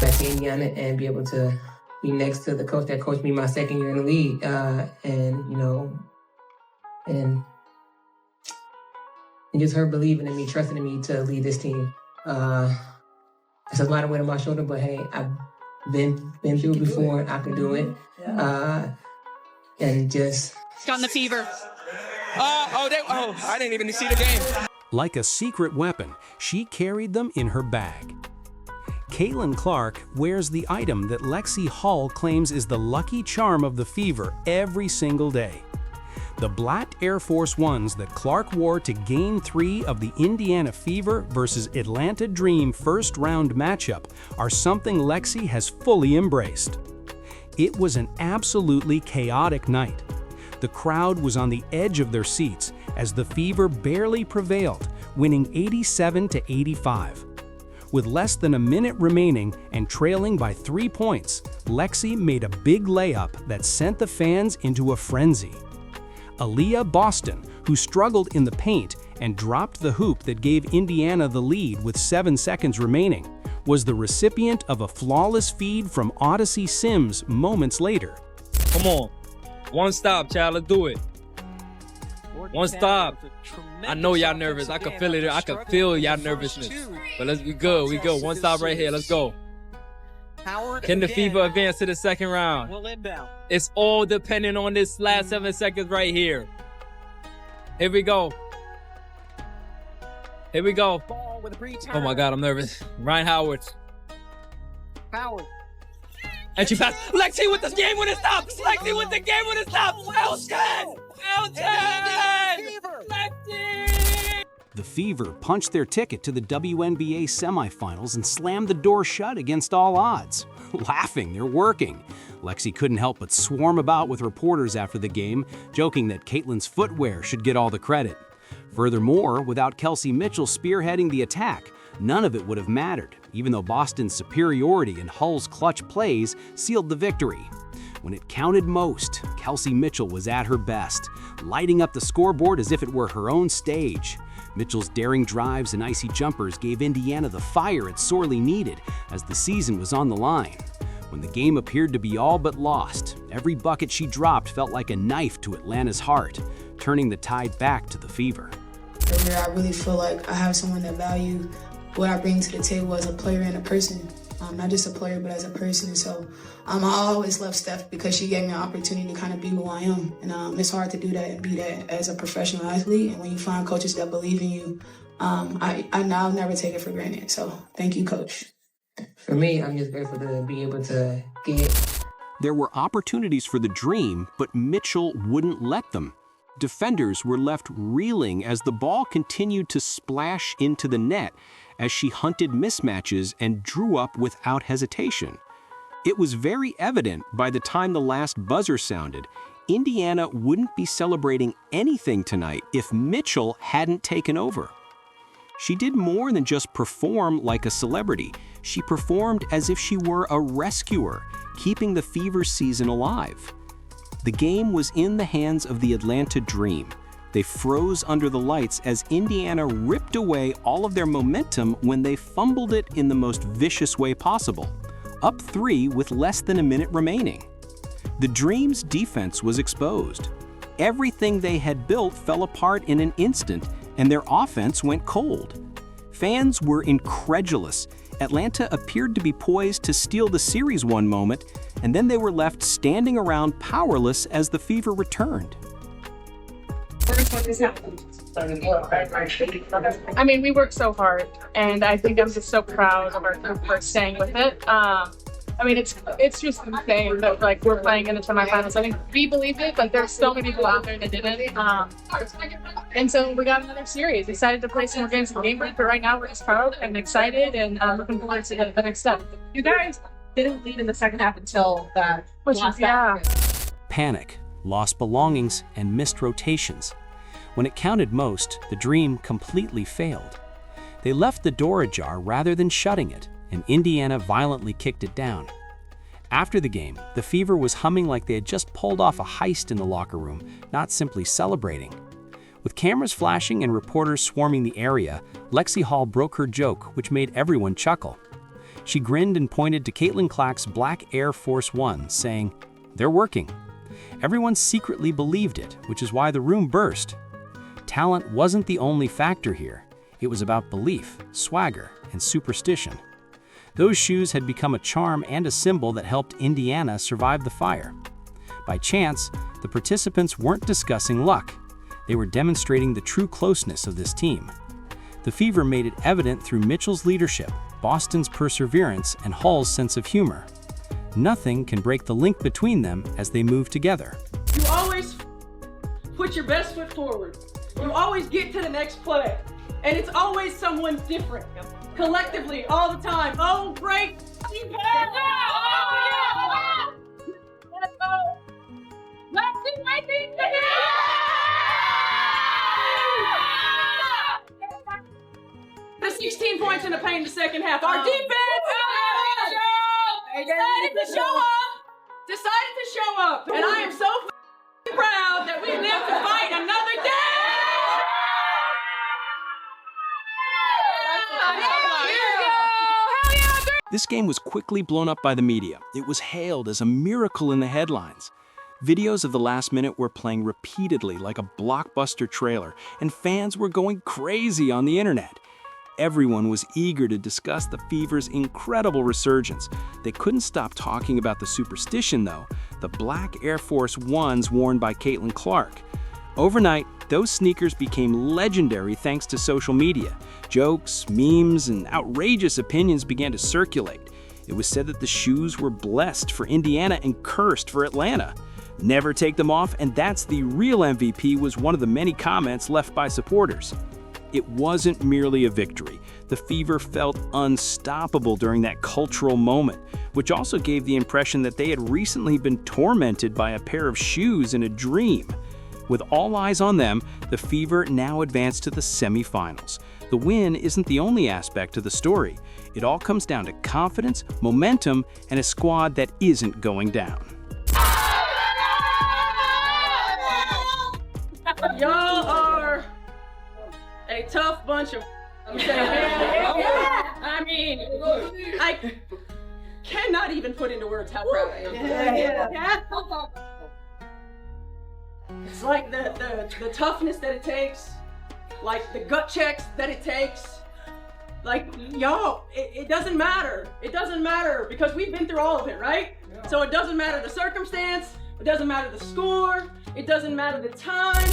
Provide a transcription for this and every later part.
back to Indiana and be able to be next to the coach that coached me my second year in the league. And just her believing in me, trusting in me to lead this team. It's a lot of weight on my shoulder, but hey, I've been through it before, and I can do it. And just gotten the fever. I didn't even see the game. Like a secret weapon, she carried them in her bag. Caitlin Clark wears the item that Lexie Hull claims is the lucky charm of the Fever every single day. The black Air Force Ones that Clark wore to Game 3 of the Indiana Fever versus Atlanta Dream first-round matchup are something Lexie has fully embraced. It was an absolutely chaotic night. The crowd was on the edge of their seats as the Fever barely prevailed, winning 87-85. With less than a minute remaining and trailing by 3 points, Lexie made a big layup that sent the fans into a frenzy. Aaliyah Boston, who struggled in the paint and dropped the hoop that gave Indiana the lead with 7 seconds remaining, was the recipient of a flawless feed from Odyssey Sims moments later. Come on. One stop, child. Let's do it. One stop. I know y'all nervous. I can feel it. I can feel y'all nervousness. But let's be good. We go. One stop right here. Let's go. Can the Fever advance to the second round? It's all depending on this last 7 seconds right here. Here we go. Here we go. Oh my God, I'm nervous. Ryan Howard. And she passed. Lexie with the game when it stops. Lexie with the game when it stops. Elton! Lexie! The Fever punched their ticket to the WNBA semifinals and slammed the door shut against all odds. Laughing, they're working. Lexie couldn't help but swarm about with reporters after the game, joking that Caitlin's footwear should get all the credit. Furthermore, without Kelsey Mitchell spearheading the attack, none of it would have mattered, even though Boston's superiority and Hull's clutch plays sealed the victory. When it counted most, Kelsey Mitchell was at her best, lighting up the scoreboard as if it were her own stage. Mitchell's daring drives and icy jumpers gave Indiana the fire it sorely needed as the season was on the line. When the game appeared to be all but lost, every bucket she dropped felt like a knife to Atlanta's heart, turning the tide back to the Fever. I really feel like I have someone that values what I bring to the table as a player and a person. Not just a player, but as a person. And so I always love Steph because she gave me an opportunity to kind of be who I am. And it's hard to do that and be that as a professional athlete. And when you find coaches that believe in you, I'll never take it for granted. So thank you, Coach. For me, I'm just grateful to be able to get. There were opportunities for the Dream, but Mitchell wouldn't let them. Defenders were left reeling as the ball continued to splash into the net as she hunted mismatches and drew up without hesitation. It was very evident by the time the last buzzer sounded, Indiana wouldn't be celebrating anything tonight if Mitchell hadn't taken over. She did more than just perform like a celebrity. She performed as if she were a rescuer, keeping the Fever season alive. The game was in the hands of the Atlanta Dream. They froze under the lights as Indiana ripped away all of their momentum when they fumbled it in the most vicious way possible, up 3 with less than a minute remaining. The Dream's defense was exposed. Everything they had built fell apart in an instant, and their offense went cold. Fans were incredulous. Atlanta appeared to be poised to steal the series one moment, and then they were left standing around powerless as the Fever returned. I mean, we worked so hard, and I think I'm just so proud of our group for staying with it. I mean, it's just insane that we're playing in the semifinals. I think we believed it, but there's so many people out there that didn't. And so we got another series. Decided to play some more games in Game Week, but right now we're just proud and excited and looking forward to the next step. You guys didn't lead in the second half until that last half. Panic, lost belongings, and missed rotations. When it counted most, the Dream completely failed. They left the door ajar rather than shutting it, and Indiana violently kicked it down. After the game, the Fever was humming like they had just pulled off a heist in the locker room, not simply celebrating. With cameras flashing and reporters swarming the area, Lexie Hull broke her joke, which made everyone chuckle. She grinned and pointed to Caitlin Clark's black Air Force One, saying, "They're working." Everyone secretly believed it, which is why the room burst. Talent wasn't the only factor here. It was about belief, swagger, and superstition. Those shoes had become a charm and a symbol that helped Indiana survive the fire. By chance, the participants weren't discussing luck. They were demonstrating the true closeness of this team. The Fever made it evident through Mitchell's leadership, Boston's perseverance, and Hull's sense of humor. Nothing can break the link between them as they move together. You always put your best foot forward. You always get to the next play. And it's always someone different. Collectively, all the time. Oh, great. The 16 points in the paint in the second half. Our defense decided to show up. And I am so proud that we lived to fight another day. This game was quickly blown up by the media. It was hailed as a miracle in the headlines. Videos of the last minute were playing repeatedly like a blockbuster trailer, and fans were going crazy on the internet. Everyone was eager to discuss the Fever's incredible resurgence. They couldn't stop talking about the superstition, though, the black Air Force Ones worn by Caitlin Clark. Overnight, those sneakers became legendary thanks to social media. Jokes, memes, and outrageous opinions began to circulate. It was said that the shoes were blessed for Indiana and cursed for Atlanta. Never take them off, and that's the real MVP, was one of the many comments left by supporters. It wasn't merely a victory. The Fever felt unstoppable during that cultural moment, which also gave the impression that they had recently been tormented by a pair of shoes in a dream. With all eyes on them, the Fever now advance to the semifinals. The win isn't the only aspect of the story. It all comes down to confidence, momentum, and a squad that isn't going down. Y'all are a tough bunch of. I mean, I cannot even put into words how proud I am. It's like the toughness that it takes, like the gut checks that it takes. Like, y'all, it doesn't matter. It doesn't matter because we've been through all of it, right? Yeah. So it doesn't matter the circumstance, it doesn't matter the score, it doesn't matter the time.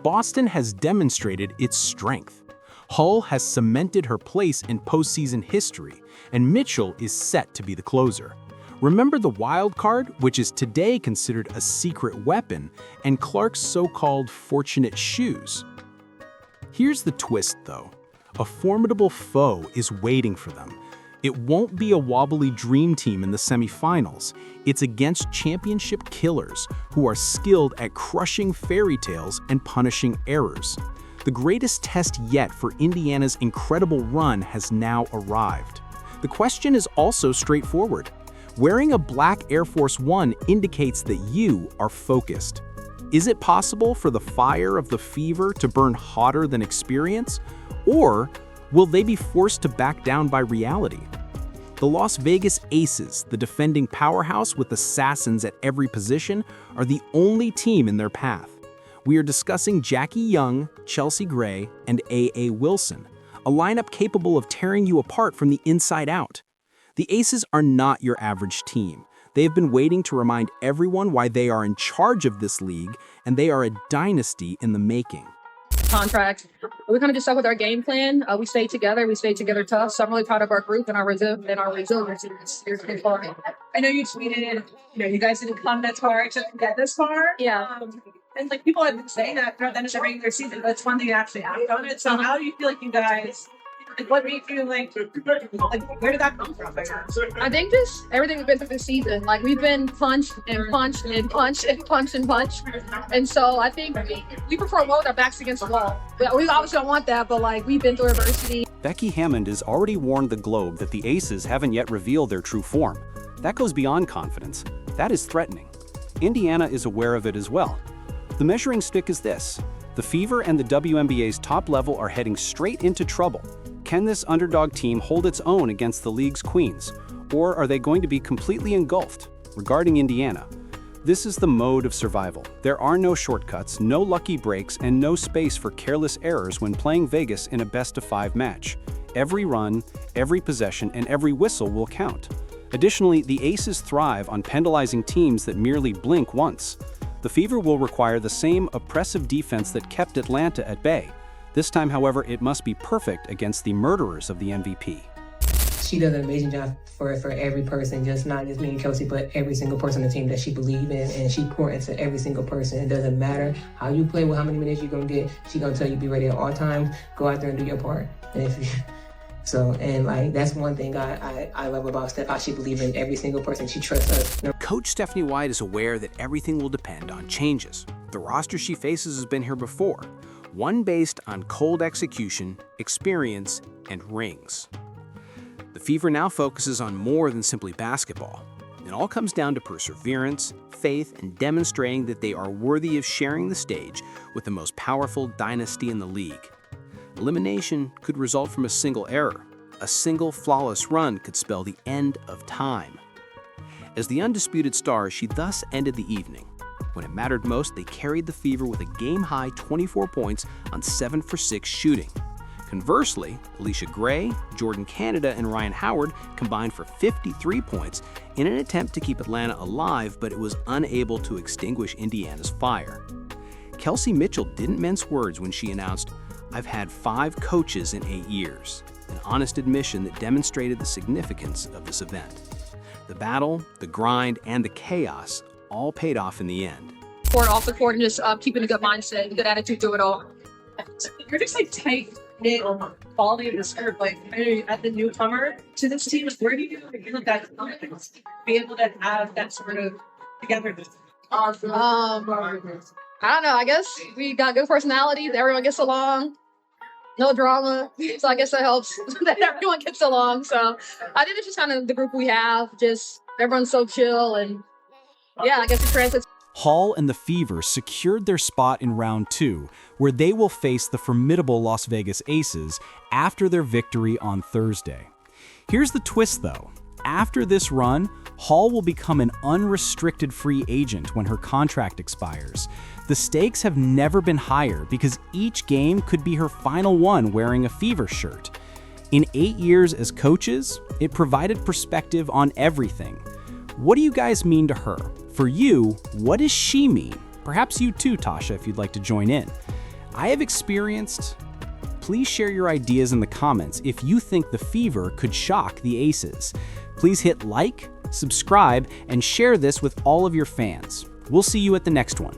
Boston has demonstrated its strength. Hull has cemented her place in postseason history, and Mitchell is set to be the closer. Remember the wild card, which is today considered a secret weapon, and Clark's so-called fortunate shoes? Here's the twist, though. A formidable foe is waiting for them. It won't be a wobbly dream team in the semifinals. It's against championship killers who are skilled at crushing fairy tales and punishing errors. The greatest test yet for Indiana's incredible run has now arrived. The question is also straightforward. Wearing a black Air Force One indicates that you are focused. Is it possible for the fire of the Fever to burn hotter than experience? Or will they be forced to back down by reality? The Las Vegas Aces, the defending powerhouse with assassins at every position, are the only team in their path. We are discussing Jackie Young, Chelsea Gray, and A.A. Wilson, a lineup capable of tearing you apart from the inside out. The Aces are not your average team. They have been waiting to remind everyone why they are in charge of this league, and they are a dynasty in the making. Contract. We kind of just stuck with our game plan. We stayed together. We stayed together tough. So I'm really proud of our group and our resiliency. It's been fun. I know you tweeted, you guys didn't come that far to get this far. Yeah. And like people have been saying that throughout the end of the regular season, but it's one thing to actually act on it. So how do you feel like you guys? What made you like where did that come from? I think just everything we've been through this season. Like we've been punched and punched and punched and punched and punched. And so I think we prefer well with our backs against the wall. But we obviously don't want that, but like we've been through adversity. Becky Hammond has already warned the globe that the Aces haven't yet revealed their true form. That goes beyond confidence. That is threatening. Indiana is aware of it as well. The measuring stick is this. The Fever and the WNBA's top level are heading straight into trouble. Can this underdog team hold its own against the league's queens? Or are they going to be completely engulfed? Regarding Indiana, this is the mode of survival. There are no shortcuts, no lucky breaks, and no space for careless errors when playing Vegas in a best-of-5 match. Every run, every possession, and every whistle will count. Additionally, the Aces thrive on penalizing teams that merely blink once. The Fever will require the same oppressive defense that kept Atlanta at bay. This time, however, it must be perfect against the murderers of the MVP. She does an amazing job for every person, just not just me and Kelsey, but every single person on the team that she believes in, and she pours into every single person. It doesn't matter how you play, how many minutes you're gonna get. She's gonna tell you be ready at all times. Go out there and do your part. And if you, that's one thing I love about Steph, how she believes in every single person. She trusts us. Coach Stephanie White is aware that everything will depend on changes. The roster she faces has been here before, one based on cold execution, experience, and rings. The Fever now focuses on more than simply basketball. It all comes down to perseverance, faith, and demonstrating that they are worthy of sharing the stage with the most powerful dynasty in the league. Elimination could result from a single error. A single flawless run could spell the end of time. As the undisputed star, she thus ended the evening. When it mattered most, they carried the Fever with a game-high 24 points on 7 for 6 shooting. Conversely, Alicia Gray, Jordan Canada, and Ryan Howard combined for 53 points in an attempt to keep Atlanta alive, but it was unable to extinguish Indiana's fire. Kelsey Mitchell didn't mince words when she announced, "I've had 5 coaches in 8 years," an honest admission that demonstrated the significance of this event. The battle, the grind, and the chaos all paid off in the end. Off the court and just keeping a good mindset, good attitude to it all. You're just like tight knit quality of the script. Like as the newcomer to this team, where do you get that confidence? Be able to have that sort of togetherness. I don't know. I guess we got good personalities. Everyone gets along. No drama. So I guess that helps that everyone gets along. So I think it's just kind of the group we have. Just everyone's so chill, and yeah, I guess it translates. Hull and the Fever secured their spot in round 2, where they will face the formidable Las Vegas Aces after their victory on Thursday. Here's the twist, though. After this run, Hull will become an unrestricted free agent when her contract expires. The stakes have never been higher because each game could be her final one wearing a Fever shirt. In 8 years as coaches, it provided perspective on everything. What do you guys mean to her? For you, what does she mean? Perhaps you too, Tasha, if you'd like to join in. I have experienced. Please share your ideas in the comments if you think the Fever could shock the Aces. Please hit like, subscribe, and share this with all of your fans. We'll see you at the next one.